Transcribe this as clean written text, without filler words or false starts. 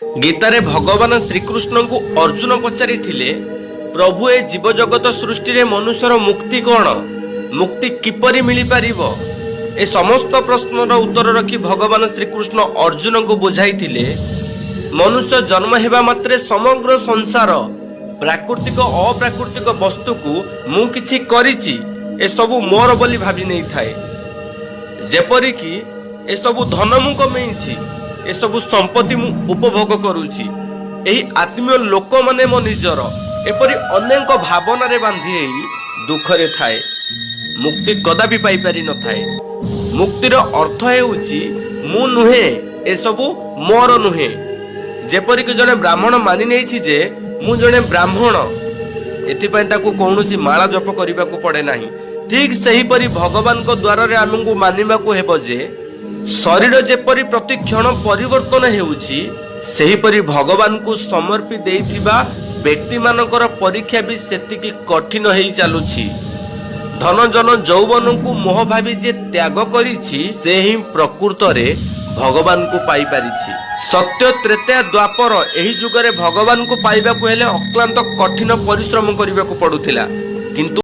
गीतारे भगवान श्रीकृष्ण को अर्जुन पचारि प्रभु ए जीव जगत सृष्टि रे मनुष्यर मुक्ति कौन, मुक्ति किपरि मिली पारिबो, ए समस्त प्रश्नर उत्तर रखी भगवान श्रीकृष्ण अर्जुन को बुझाई मनुष्य जन्म हेबा मात्रे समग्र संसार प्राकृतिक अप्राकृतिक वस्तु को मु किछि करिछि ए सबु मोर बोली भाबी नहीं थाए। जेपरि कि ए सबु धन मु कमेइछि, ए सबु संपत्ति मु उपभोग करूछि, एही आत्मीय लोक माने मो निजर एपरि अनेक भावना रे बांधी एई दुख रे थाए। मुक्ति कदापि पाई पारि न थाए। मुक्तिर अर्थ हेउछि मु नुहे, ए सबु मोर नुहे। जेपरि कि जने ब्राह्मण मानि नेछि जे मु जने ब्राह्मण, एथिपय ताकू कौनसी माला जप करिबा को पड़े नाही। ठीक सही परि भगवान को द्वार रे आमको मानिबा को हेबो जे शरीर जेपरि प्रति क्षण परिवर्तन हेउछि, सही परि भगवान को समर्पि देइथिबा व्यक्ति मानकर परीक्षा भी सेतिकी कठिन हेई चालुछि। धन जन जौवन को मोह भावी जे त्याग करिछि, से ही प्रकृत रे भगवान को पाई पारिछि। सत्य त्रेता द्वापर एही जुगरे भगवान को पाइबा को हेले अक्लांत कठिन परिश्रम करिबा को पडुथिला, किंतु